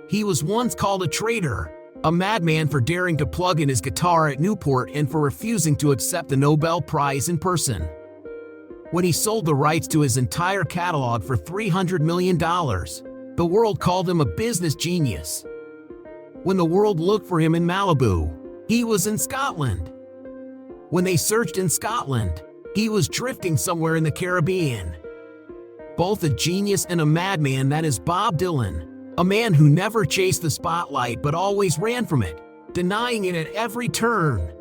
He was once called a traitor, a madman for daring to plug in his guitar at Newport and for refusing to accept the Nobel Prize in person. When he sold the rights to his entire catalog for $300 million, the world called him a business genius. When the world looked for him in Malibu, he was in Scotland. When they searched in Scotland, he was drifting somewhere in the Caribbean. Both a genius and a madman, that is Bob Dylan, a man who never chased the spotlight but always ran from it, denying it at every turn.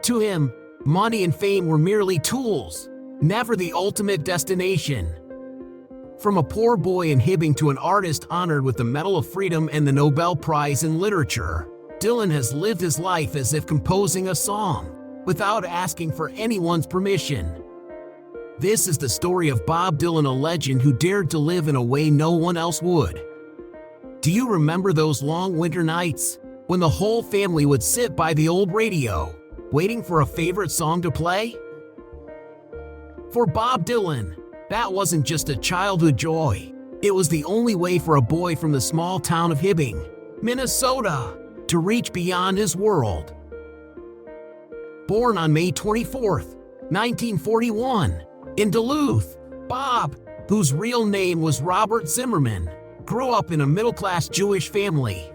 To him, money and fame were merely tools, never the ultimate destination. From a poor boy in Hibbing to an artist honored with the Medal of Freedom and the Nobel Prize in Literature, Dylan has lived his life as if composing a song, without asking for anyone's permission. This is the story of Bob Dylan, a legend who dared to live in a way no one else would. Do you remember those long winter nights, when the whole family would sit by the old radio, waiting for a favorite song to play? For Bob Dylan, that wasn't just a childhood joy. It was the only way for a boy from the small town of Hibbing, Minnesota, to reach beyond his world. Born on May 24, 1941, in Duluth, Bob, whose real name was Robert Zimmerman, grew up in a middle-class Jewish family.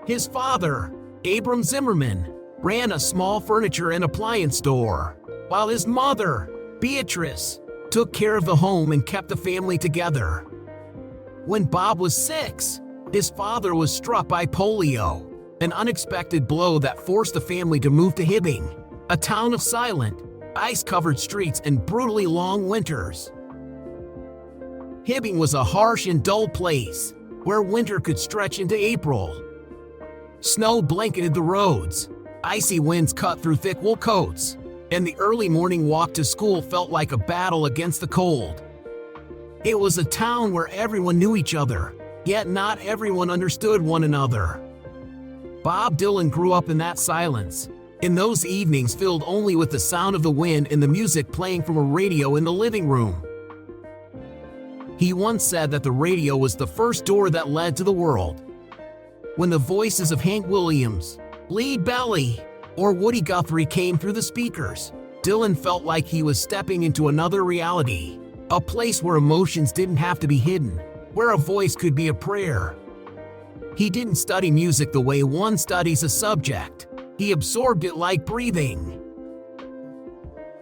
His father, Abram Zimmerman, ran a small furniture and appliance store, while his mother, Beatrice, took care of the home and kept the family together. When Bob was 6, his father was struck by polio, an unexpected blow that forced the family to move to Hibbing, a town of silent, ice-covered streets and brutally long winters. Hibbing was a harsh and dull place, where winter could stretch into April. Snow blanketed the roads, icy winds cut through thick wool coats, and the early morning walk to school felt like a battle against the cold. It was a town where everyone knew each other, yet not everyone understood one another. Bob Dylan grew up in that silence, in those evenings filled only with the sound of the wind and the music playing from a radio in the living room. He once said that the radio was the first door that led to the world. When the voices of Hank Williams, Lead Belly, or Woody Guthrie came through the speakers, Dylan felt like he was stepping into another reality, a place where emotions didn't have to be hidden, where a voice could be a prayer. He didn't study music the way one studies a subject. He absorbed it like breathing.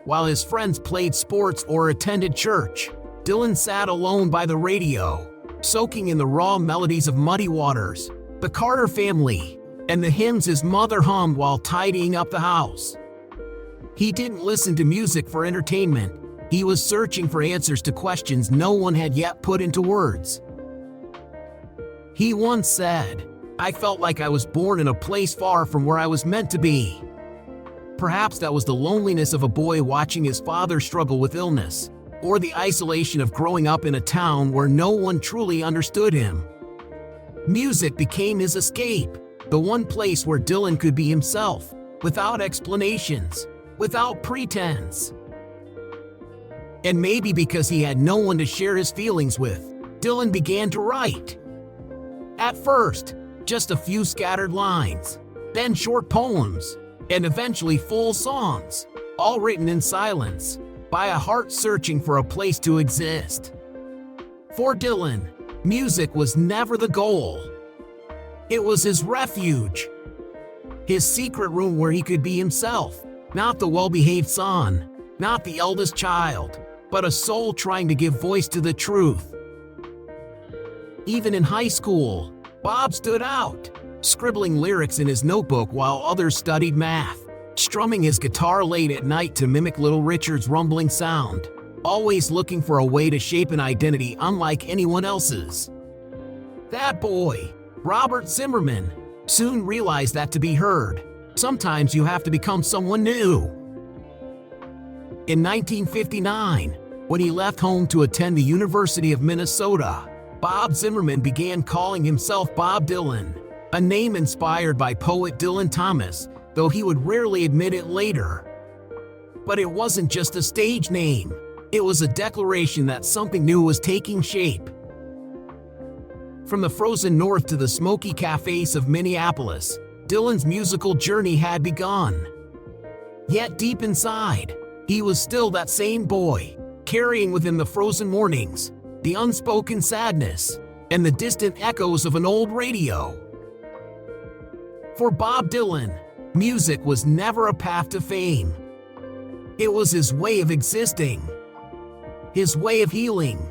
While his friends played sports or attended church, Dylan sat alone by the radio, soaking in the raw melodies of Muddy Waters, the Carter Family, and the hymns his mother hummed while tidying up the house. He didn't listen to music for entertainment. He was searching for answers to questions no one had yet put into words. He once said, "I felt like I was born in a place far from where I was meant to be." Perhaps that was the loneliness of a boy watching his father struggle with illness, or the isolation of growing up in a town where no one truly understood him. Music became his escape, the one place where Dylan could be himself, without explanations, without pretense. And maybe because he had no one to share his feelings with, Dylan began to write. At first, just a few scattered lines, then short poems, and eventually full songs, all written in silence, by a heart searching for a place to exist. For Dylan, music was never the goal. It was his refuge, his secret room where he could be himself, not the well-behaved son, not the eldest child, but a soul trying to give voice to the truth. Even in high school, Bob stood out, scribbling lyrics in his notebook while others studied math, strumming his guitar late at night to mimic Little Richard's rumbling sound, always looking for a way to shape an identity unlike anyone else's. That boy, Robert Zimmerman, soon realized that to be heard, sometimes you have to become someone new. In 1959, when he left home to attend the University of Minnesota, Bob Zimmerman began calling himself Bob Dylan, a name inspired by poet Dylan Thomas, though he would rarely admit it later. But it wasn't just a stage name. It was a declaration that something new was taking shape. From the frozen north to the smoky cafes of Minneapolis, Dylan's musical journey had begun. Yet deep inside, he was still that same boy, carrying within the frozen mornings, the unspoken sadness, and the distant echoes of an old radio. For Bob Dylan, music was never a path to fame. It was his way of existing, his way of healing,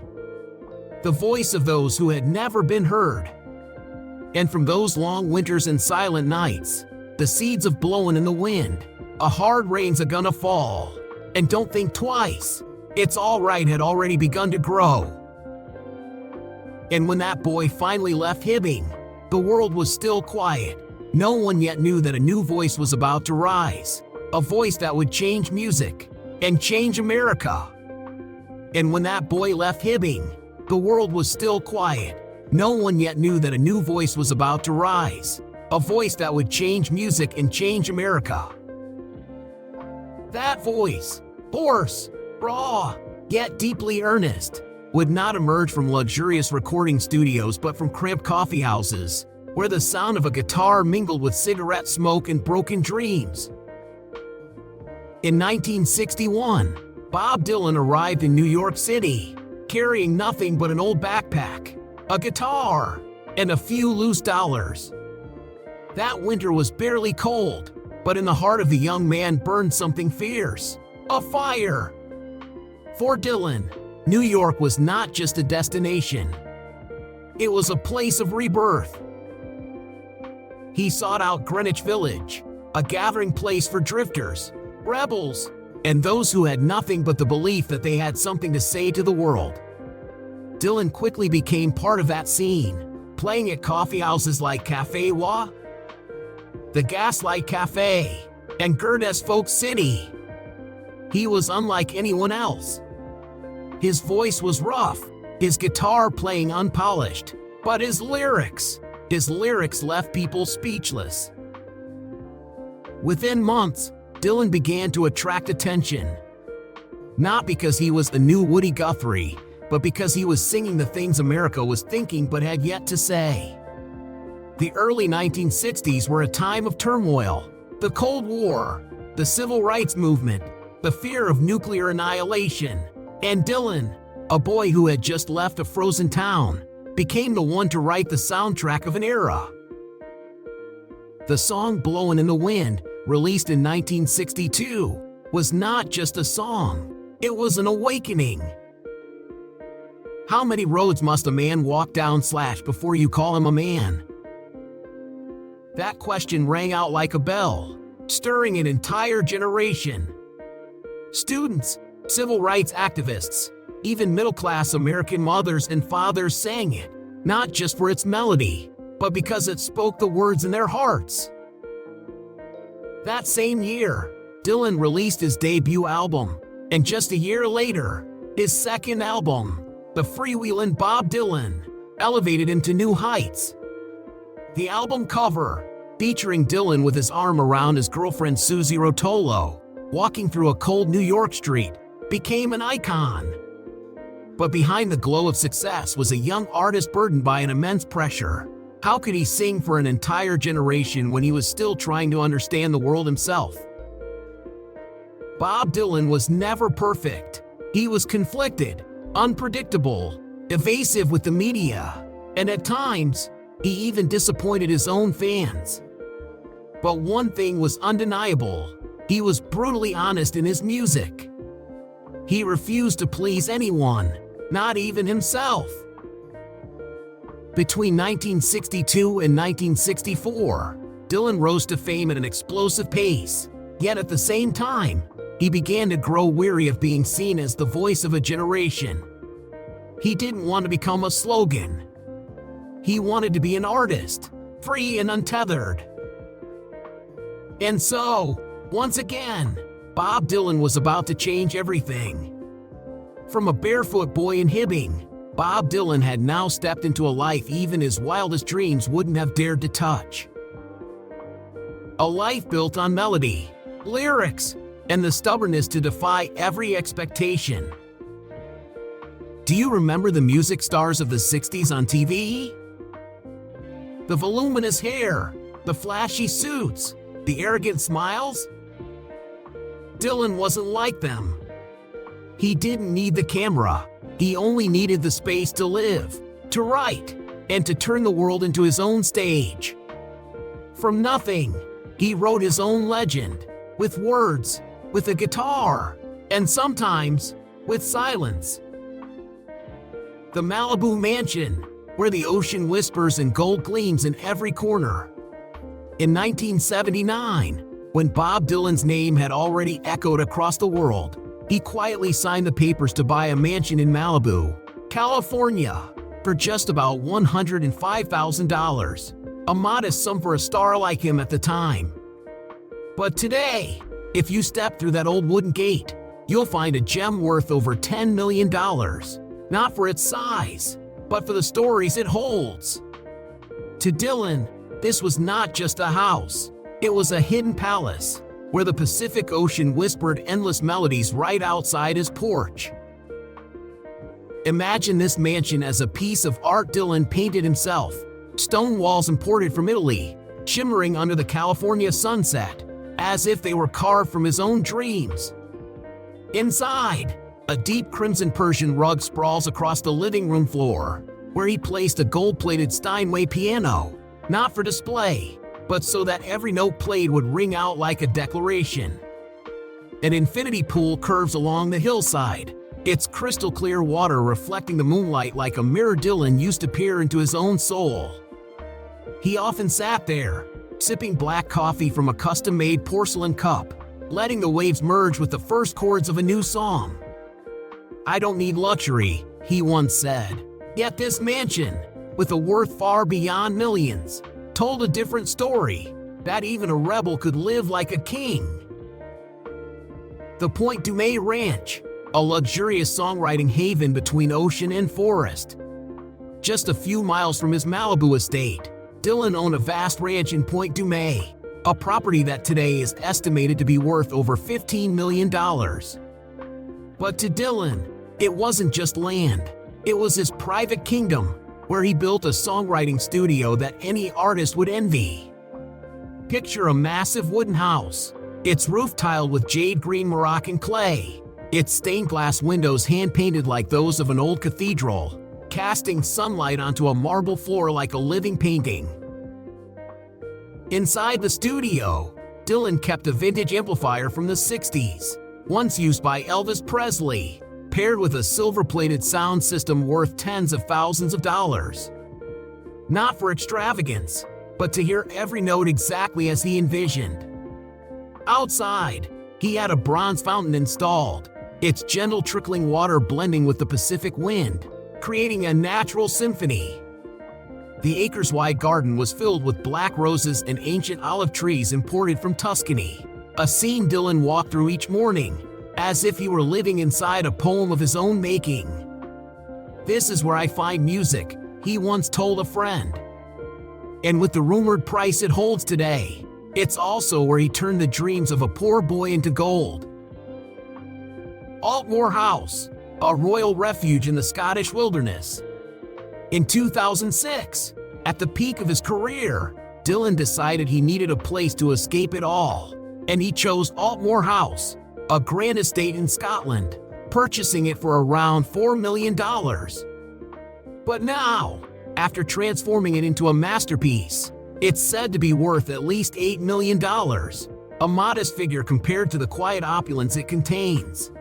the voice of those who had never been heard. And from those long winters and silent nights, the seeds of blowing in the wind, a hard rain's a gonna fall, and don't think twice, it's alright had already begun to grow. And when that boy finally left Hibbing, the world was still quiet. No one yet knew that a new voice was about to rise, a voice that would change music and change America. And when that boy left Hibbing, the world was still quiet. No one yet knew that a new voice was about to rise, a voice that would change music and change America. That voice, hoarse, raw, yet deeply earnest, would not emerge from luxurious recording studios but from cramped coffee houses, where the sound of a guitar mingled with cigarette smoke and broken dreams. In 1961, Bob Dylan arrived in New York City, carrying nothing but an old backpack, a guitar, and a few loose dollars. That winter was barely cold, but in the heart of the young man burned something fierce, a fire. For Dylan, New York was not just a destination. It was a place of rebirth. He sought out Greenwich Village, a gathering place for drifters, rebels, and those who had nothing but the belief that they had something to say to the world. Dylan quickly became part of that scene, playing at coffeehouses like Café Wa, the Gaslight Cafe, and Gerdes Folk City. He was unlike anyone else. His voice was rough, his guitar playing unpolished, but his lyrics left people speechless. Within months, Dylan began to attract attention. Not because he was the new Woody Guthrie, but because he was singing the things America was thinking but had yet to say. The early 1960s were a time of turmoil: the Cold War, the Civil Rights Movement, the fear of nuclear annihilation, and Dylan, a boy who had just left a frozen town, became the one to write the soundtrack of an era. The song "Blowin' in the Wind," released in 1962, was not just a song, it was an awakening. How many roads must a man walk down / before you call him a man? That question rang out like a bell, stirring an entire generation. Students, civil rights activists, even middle-class American mothers and fathers sang it, not just for its melody, but because it spoke the words in their hearts. That same year, Dylan released his debut album, and just a year later, his second album, The Freewheelin' Bob Dylan, elevated him to new heights. The album cover, featuring Dylan with his arm around his girlfriend Susie Rotolo, walking through a cold New York street, became an icon. But behind the glow of success was a young artist burdened by an immense pressure. How could he sing for an entire generation when he was still trying to understand the world himself? Bob Dylan was never perfect. He was conflicted, unpredictable, evasive with the media, and at times, he even disappointed his own fans. But one thing was undeniable: he was brutally honest in his music. He refused to please anyone, not even himself. Between 1962 and 1964, Dylan rose to fame at an explosive pace, yet at the same time, he began to grow weary of being seen as the voice of a generation. He didn't want to become a slogan. He wanted to be an artist, free and untethered. And so, once again, Bob Dylan was about to change everything. From a barefoot boy in Hibbing, Bob Dylan had now stepped into a life even his wildest dreams wouldn't have dared to touch. A life built on melody, lyrics, and the stubbornness to defy every expectation. Do you remember the music stars of the 60s on TV? The voluminous hair, the flashy suits, the arrogant smiles? Dylan wasn't like them. He didn't need the camera. He only needed the space to live, to write, and to turn the world into his own stage. From nothing, he wrote his own legend, with words, with a guitar, and sometimes, with silence. The Malibu Mansion, where the ocean whispers and gold gleams in every corner. In 1979, when Bob Dylan's name had already echoed across the world, he quietly signed the papers to buy a mansion in Malibu, California, for just about $105,000, a modest sum for a star like him at the time. But today, if you step through that old wooden gate, you'll find a gem worth over $10 million, not for its size, but for the stories it holds. To Dylan, this was not just a house, it was a hidden palace, where the Pacific Ocean whispered endless melodies right outside his porch. Imagine this mansion as a piece of art Dylan painted himself, stone walls imported from Italy, shimmering under the California sunset, as if they were carved from his own dreams. Inside, a deep crimson Persian rug sprawls across the living room floor, where he placed a gold-plated Steinway piano, not for display, but so that every note played would ring out like a declaration. An infinity pool curves along the hillside, its crystal-clear water reflecting the moonlight like a mirror Dylan used to peer into his own soul. He often sat there, sipping black coffee from a custom-made porcelain cup, letting the waves merge with the first chords of a new song. "I don't need luxury," he once said. Yet this mansion, with a worth far beyond millions, told a different story, that even a rebel could live like a king. The Point Dume Ranch, a luxurious songwriting haven between ocean and forest. Just a few miles from his Malibu estate, Dylan owned a vast ranch in Point Dume, a property that today is estimated to be worth over $15 million. But to Dylan, it wasn't just land, it was his private kingdom, where he built a songwriting studio that any artist would envy. Picture a massive wooden house, its roof tiled with jade green Moroccan clay, its stained glass windows hand-painted like those of an old cathedral, casting sunlight onto a marble floor like a living painting. Inside the studio, Dylan kept a vintage amplifier from the 60s, once used by Elvis Presley, paired with a silver-plated sound system worth tens of thousands of dollars. Not for extravagance, but to hear every note exactly as he envisioned. Outside, he had a bronze fountain installed, its gentle trickling water blending with the Pacific wind, creating a natural symphony. The acres-wide garden was filled with black roses and ancient olive trees imported from Tuscany, a scene Dylan walked through each morning, as if he were living inside a poem of his own making. "This is where I find music," he once told a friend. And with the rumored price it holds today, it's also where he turned the dreams of a poor boy into gold. Altmore House, a royal refuge in the Scottish wilderness. In 2006, at the peak of his career, Dylan decided he needed a place to escape it all, and he chose Altmore House, a grand estate in Scotland, purchasing it for around $4 million. But now, after transforming it into a masterpiece, it's said to be worth at least $8 million, a modest figure compared to the quiet opulence it contains.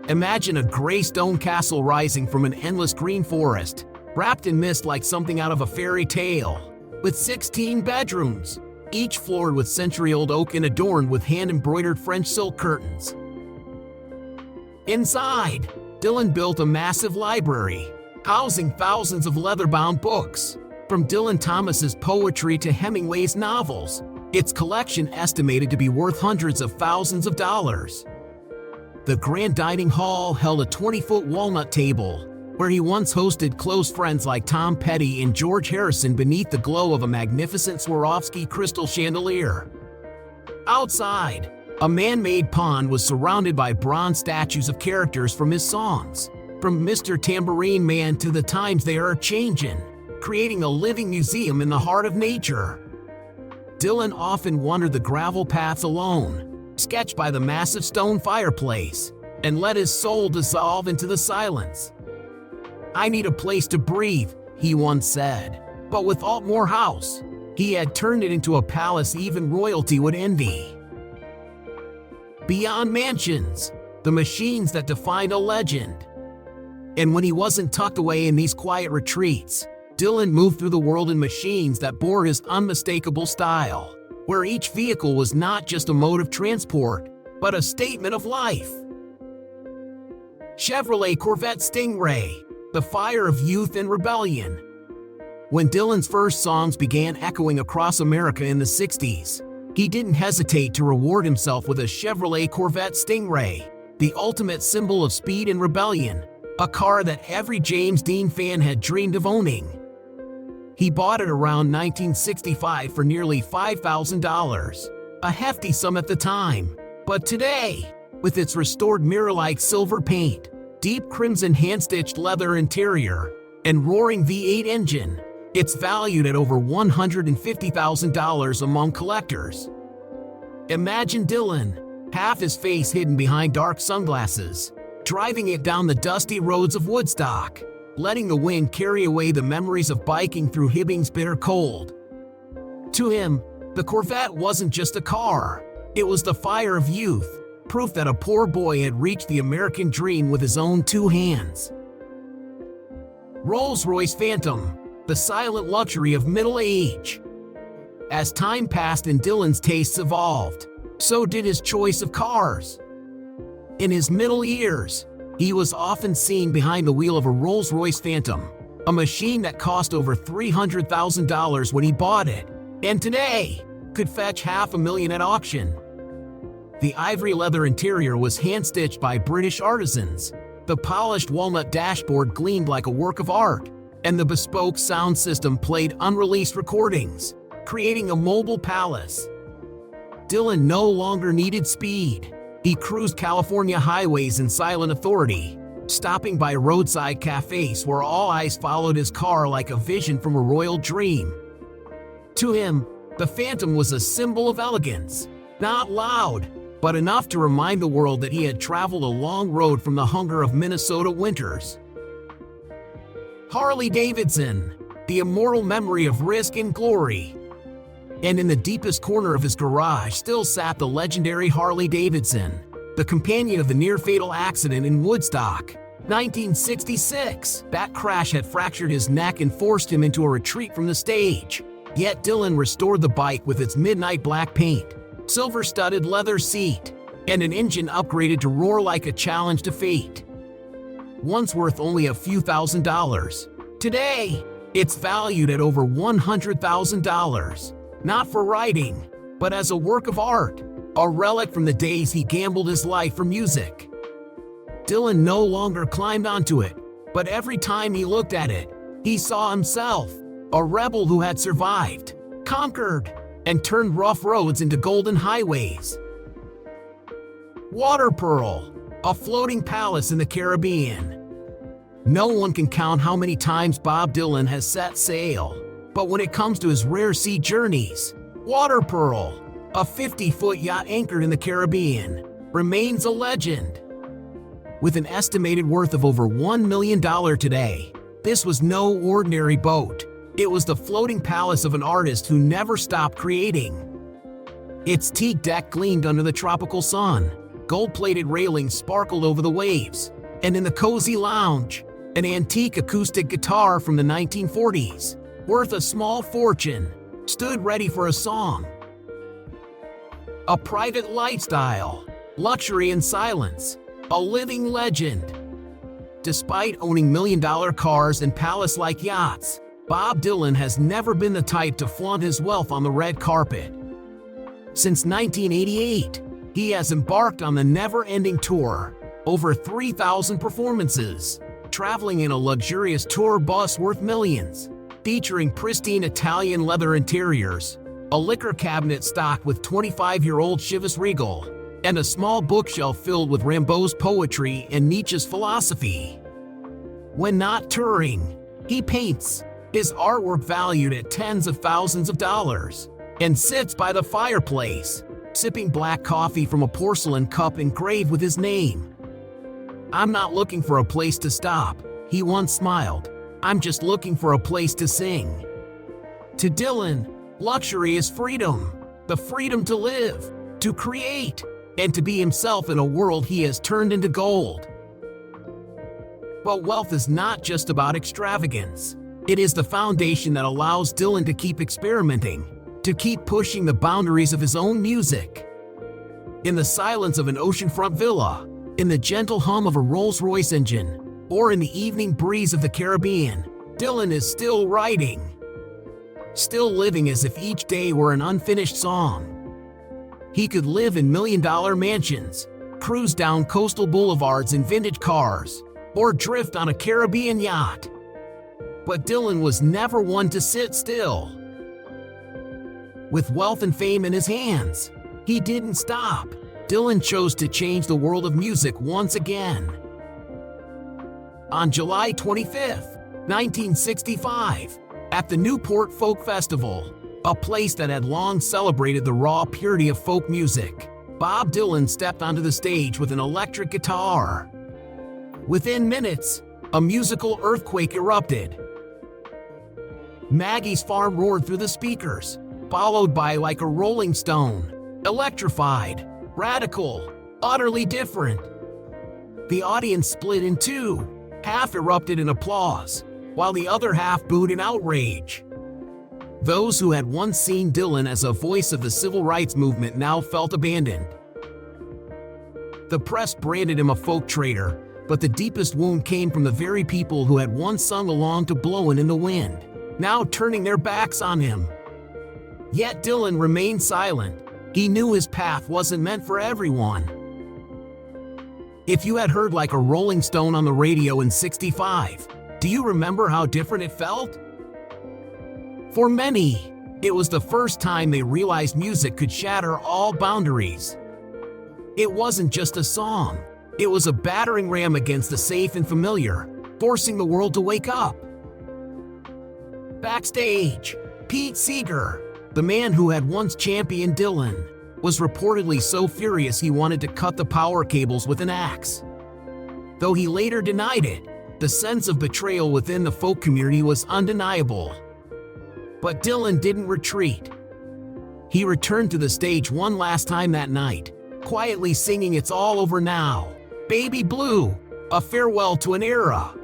Imagine a gray stone castle rising from an endless green forest, wrapped in mist like something out of a fairy tale, with 16 bedrooms, each floored with century-old oak and adorned with hand-embroidered French silk curtains. Inside, Dylan built a massive library, housing thousands of leather-bound books, from Dylan Thomas's poetry to Hemingway's novels, its collection estimated to be worth hundreds of thousands of dollars. The grand dining hall held a 20-foot walnut table, where he once hosted close friends like Tom Petty and George Harrison beneath the glow of a magnificent Swarovski crystal chandelier. Outside, a man-made pond was surrounded by bronze statues of characters from his songs, from Mr. Tambourine Man to The Times They Are Changin'. creating a living museum in the heart of nature. Dylan often wandered the gravel paths alone, sketched by the massive stone fireplace, and let his soul dissolve into the silence. "I need a place to breathe," he once said. But with Altmore House, he had turned it into a palace even royalty would envy. Beyond mansions, the machines that defined a legend. And when he wasn't tucked away in these quiet retreats, Dylan moved through the world in machines that bore his unmistakable style, where each vehicle was not just a mode of transport, but a statement of life. Chevrolet Corvette Stingray, the fire of youth and rebellion. When Dylan's first songs began echoing across America in the 60s, he didn't hesitate to reward himself with a Chevrolet Corvette Stingray, the ultimate symbol of speed and rebellion, a car that every James Dean fan had dreamed of owning. He bought it around 1965 for nearly $5,000, a hefty sum at the time. But today, with its restored mirror-like silver paint, deep crimson hand-stitched leather interior, and roaring V8 engine, it's valued at over $150,000 among collectors. Imagine Dylan, half his face hidden behind dark sunglasses, driving it down the dusty roads of Woodstock, letting the wind carry away the memories of biking through Hibbing's bitter cold. To him, the Corvette wasn't just a car, it was the fire of youth, proof that a poor boy had reached the American dream with his own two hands. Rolls-Royce Phantom, the silent luxury of middle age. As time passed and Dylan's tastes evolved, so did his choice of cars. In his middle years, he was often seen behind the wheel of a Rolls-Royce Phantom, a machine that cost over $300,000 when he bought it, and today could fetch $500,000 at auction. The ivory leather interior was hand-stitched by British artisans, the polished walnut dashboard gleamed like a work of art, and the bespoke sound system played unreleased recordings, creating a mobile palace. Dylan no longer needed speed. He cruised California highways in silent authority, stopping by roadside cafes where all eyes followed his car like a vision from a royal dream. To him, the Phantom was a symbol of elegance, not loud, but enough to remind the world that he had traveled a long road from the hunger of Minnesota winters. Harley-Davidson, the immortal memory of risk and glory. And in the deepest corner of his garage still sat the legendary Harley-Davidson, the companion of the near-fatal accident in Woodstock, 1966. That crash had fractured his neck and forced him into a retreat from the stage. Yet Dylan restored the bike with its midnight black paint, silver-studded leather seat, and an engine upgraded to roar like a challenge to fate. Once worth only a few $1,000s, today, it's valued at over $100,000, not for riding, but as a work of art, a relic from the days he gambled his life for music. Dylan no longer climbed onto it, but every time he looked at it, he saw himself, a rebel who had survived, conquered, and turned rough roads into golden highways. Water Pearl, a floating palace in the Caribbean. No one can count how many times Bob Dylan has set sail, but when it comes to his rare sea journeys, Water Pearl, a 50-foot yacht anchored in the Caribbean, remains a legend. With an estimated worth of over $1 million today, this was no ordinary boat. It was the floating palace of an artist who never stopped creating. Its teak deck gleamed under the tropical sun, gold-plated railings sparkled over the waves, and in the cozy lounge, an antique acoustic guitar from the 1940s, worth a small fortune, stood ready for a song. A private lifestyle, luxury and silence, a living legend. Despite owning million-dollar cars and palace-like yachts, Bob Dylan has never been the type to flaunt his wealth on the red carpet. Since 1988, he has embarked on the never-ending tour, over 3,000 performances, traveling in a luxurious tour bus worth millions, featuring pristine Italian leather interiors, a liquor cabinet stocked with 25-year-old Chivas Regal, and a small bookshelf filled with Rimbaud's poetry and Nietzsche's philosophy. When not touring, he paints, his artwork valued at tens of thousands of dollars, and sits by the fireplace, sipping black coffee from a porcelain cup engraved with his name. "I'm not looking for a place to stop," he once smiled. "I'm just looking for a place to sing." To Dylan, luxury is freedom, the freedom to live, to create, and to be himself in a world he has turned into gold. But wealth is not just about extravagance. It is the foundation that allows Dylan to keep experimenting, to keep pushing the boundaries of his own music. In the silence of an oceanfront villa, in the gentle hum of a Rolls-Royce engine, or in the evening breeze of the Caribbean, Dylan is still writing. Still living as if each day were an unfinished song. He could live in million-dollar mansions, cruise down coastal boulevards in vintage cars, or drift on a Caribbean yacht. But Dylan was never one to sit still. With wealth and fame in his hands, he didn't stop. Dylan chose to change the world of music once again. On July 25, 1965, at the Newport Folk Festival, a place that had long celebrated the raw purity of folk music, Bob Dylan stepped onto the stage with an electric guitar. Within minutes, a musical earthquake erupted. Maggie's farm roared through the speakers, followed by Like a Rolling Stone, electrified, radical, utterly different. The audience split in two. Half erupted in applause, while the other half booed in outrage. Those who had once seen Dylan as a voice of the civil rights movement now felt abandoned. The press branded him a folk traitor, but the deepest wound came from the very people who had once sung along to Blowin' in the Wind, now turning their backs on him. Yet Dylan remained silent. He knew his path wasn't meant for everyone. If you had heard Like a Rolling Stone on the radio in '65, do you remember how different it felt? For many, it was the first time they realized music could shatter all boundaries. It wasn't just a song. It was a battering ram against the safe and familiar, forcing the world to wake up. Backstage, Pete Seeger, the man who had once championed Dylan, was reportedly so furious he wanted to cut the power cables with an axe. Though he later denied it, the sense of betrayal within the folk community was undeniable. But Dylan didn't retreat. He returned to the stage one last time that night, quietly singing It's All Over Now, Baby Blue, a farewell to an era.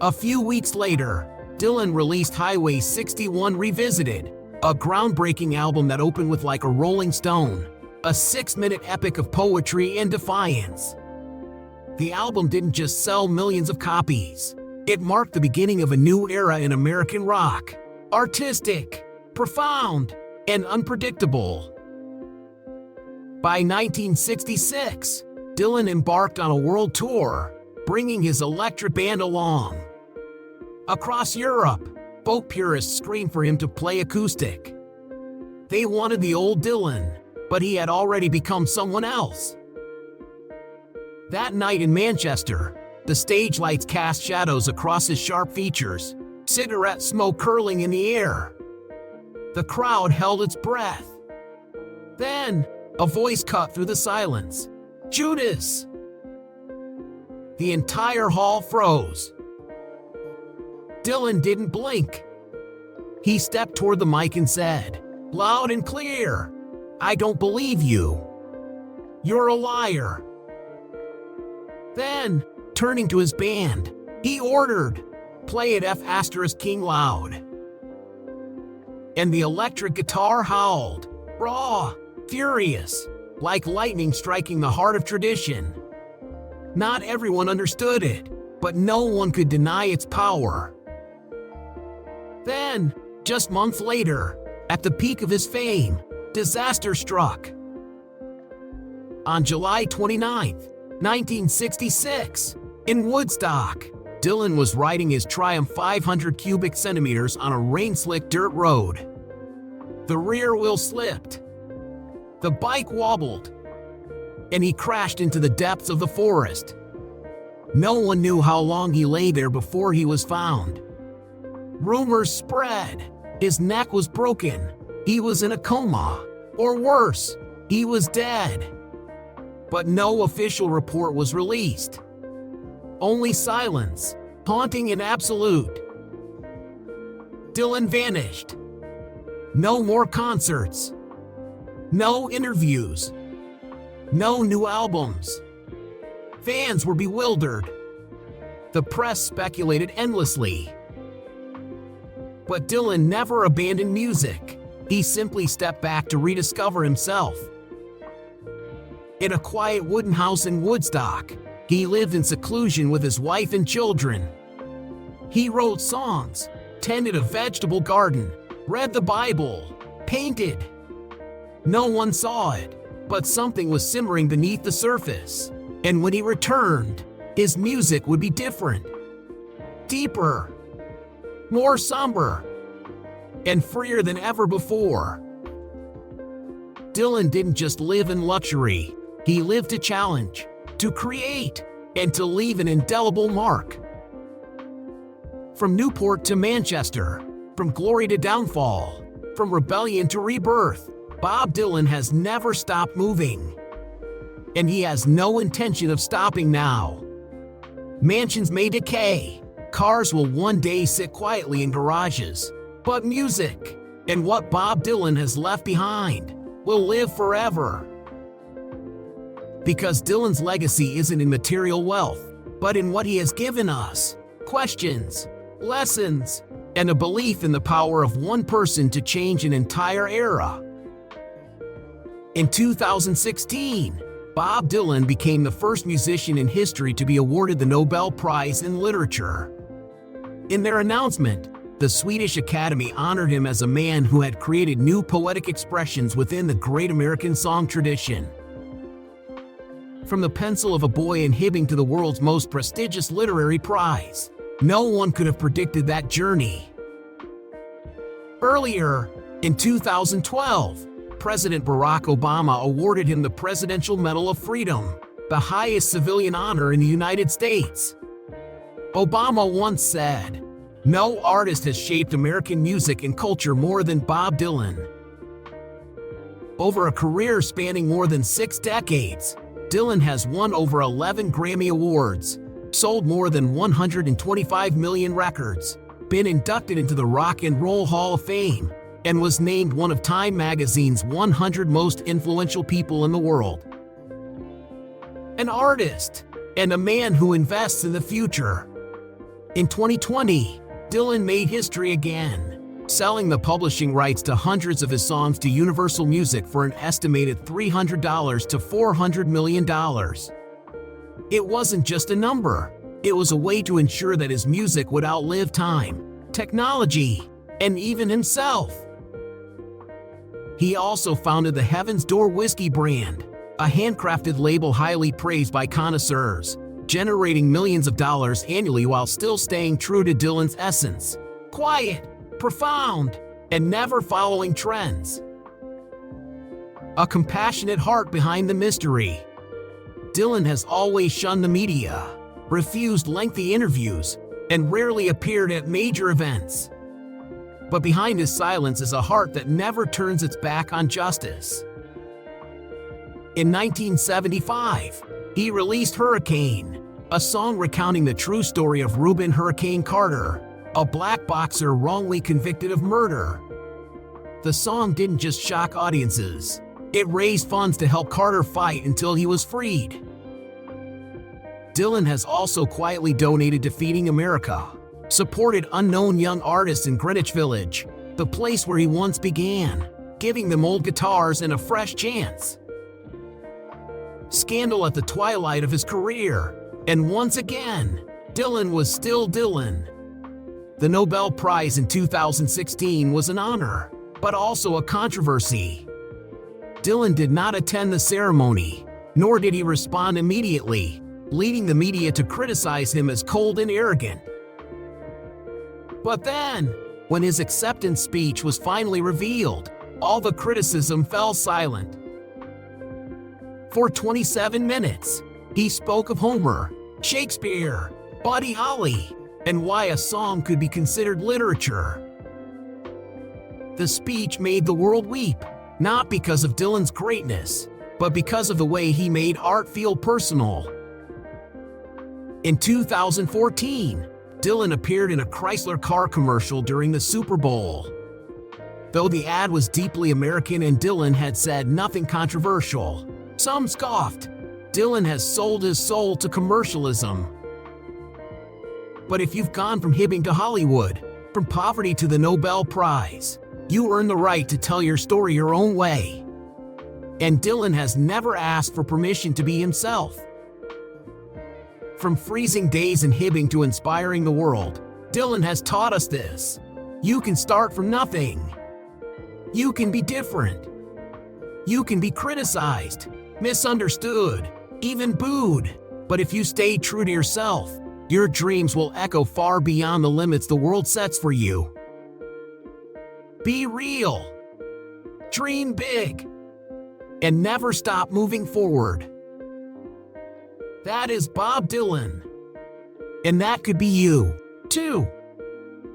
A few weeks later, Dylan released Highway 61 Revisited, a groundbreaking album that opened with Like a Rolling Stone, a 6-minute epic of poetry and defiance. The album didn't just sell millions of copies. It marked the beginning of a new era in American rock, artistic, profound, and unpredictable. By 1966, Dylan embarked on a world tour, bringing his electric band along. Across Europe, folk purists screamed for him to play acoustic. They wanted the old Dylan, but he had already become someone else. That night in Manchester, the stage lights cast shadows across his sharp features, cigarette smoke curling in the air. The crowd held its breath. Then, a voice cut through the silence. "Judas!" The entire hall froze. Dylan didn't blink. He stepped toward the mic and said, loud and clear, "I don't believe you. You're a liar." Then, turning to his band, he ordered, "Play it F*King loud." And the electric guitar howled, raw, furious, like lightning striking the heart of tradition. Not everyone understood it, but no one could deny its power. Then, just months later, at the peak of his fame, disaster struck. On July 29, 1966, in Woodstock, Dylan was riding his Triumph 500 cubic centimeters on a rain-slicked dirt road. The rear wheel slipped. The bike wobbled, and he crashed into the depths of the forest. No one knew how long he lay there before he was found. Rumors spread. His neck was broken. He was in a coma. Or worse, he was dead. But no official report was released. Only silence, haunting and absolute. Dylan vanished. No more concerts. No interviews. No new albums. Fans were bewildered. The press speculated endlessly. But Dylan never abandoned music. He simply stepped back to rediscover himself. In a quiet wooden house in Woodstock, he lived in seclusion with his wife and children. He wrote songs, tended a vegetable garden, read the Bible, painted. No one saw it, but something was simmering beneath the surface. And when he returned, his music would be different. Deeper, more somber, and freer than ever before. Dylan didn't just live in luxury. He lived to challenge, to create, and to leave an indelible mark. From Newport to Manchester, from glory to downfall, from rebellion to rebirth, Bob Dylan has never stopped moving. And he has no intention of stopping now. Mansions may decay, cars will one day sit quietly in garages, but music, and what Bob Dylan has left behind, will live forever. Because Dylan's legacy isn't in material wealth, but in what he has given us: questions, lessons, and a belief in the power of one person to change an entire era. In 2016, Bob Dylan became the first musician in history to be awarded the Nobel Prize in Literature. In their announcement, the Swedish Academy honored him as a man who had created new poetic expressions within the great American song tradition. From the pencil of a boy in Hibbing to the world's most prestigious literary prize, no one could have predicted that journey. Earlier, in 2012, President Barack Obama awarded him the Presidential Medal of Freedom, the highest civilian honor in the United States. Obama once said, "No artist has shaped American music and culture more than Bob Dylan." Over a career spanning more than 6 decades, Dylan has won over 11 Grammy Awards, sold more than 125 million records, been inducted into the Rock and Roll Hall of Fame, and was named one of Time magazine's 100 most influential people in the world. An artist, and a man who invests in the future. In 2020, Dylan made history again, selling the publishing rights to hundreds of his songs to Universal Music for an estimated $300 to $400 million. It wasn't just a number, it was a way to ensure that his music would outlive time, technology, and even himself. He also founded the Heaven's Door whiskey brand, a handcrafted label highly praised by connoisseurs, generating millions of dollars annually while still staying true to Dylan's essence: quiet, profound, and never following trends. A compassionate heart behind the mystery. Dylan has always shunned the media, refused lengthy interviews, and rarely appeared at major events. But behind his silence is a heart that never turns its back on justice. In 1975, he released Hurricane, a song recounting the true story of Reuben "Hurricane" Carter, a black boxer wrongly convicted of murder. The song didn't just shock audiences, it raised funds to help Carter fight until he was freed. Dylan has also quietly donated to Feeding America, supported unknown young artists in Greenwich Village, the place where he once began, giving them old guitars and a fresh chance. Scandal at the twilight of his career, and once again, Dylan was still Dylan. The Nobel Prize in 2016 was an honor, but also a controversy. Dylan did not attend the ceremony, nor did he respond immediately, leading the media to criticize him as cold and arrogant. But then, when his acceptance speech was finally revealed, all the criticism fell silent. For 27 minutes, he spoke of Homer, Shakespeare, Buddy Holly, and why a song could be considered literature. The speech made the world weep, not because of Dylan's greatness, but because of the way he made art feel personal. In 2014, Dylan appeared in a Chrysler car commercial during the Super Bowl. Though the ad was deeply American and Dylan had said nothing controversial, some scoffed. Dylan has sold his soul to commercialism. But if you've gone from Hibbing to Hollywood, from poverty to the Nobel Prize, you earn the right to tell your story your own way. And Dylan has never asked for permission to be himself. From freezing days in Hibbing to inspiring the world, Dylan has taught us this. You can start from nothing. You can be different. You can be criticized, misunderstood, even booed. But if you stay true to yourself, your dreams will echo far beyond the limits the world sets for you. Be real. Dream big. And never stop moving forward. That is Bob Dylan. And that could be you, too.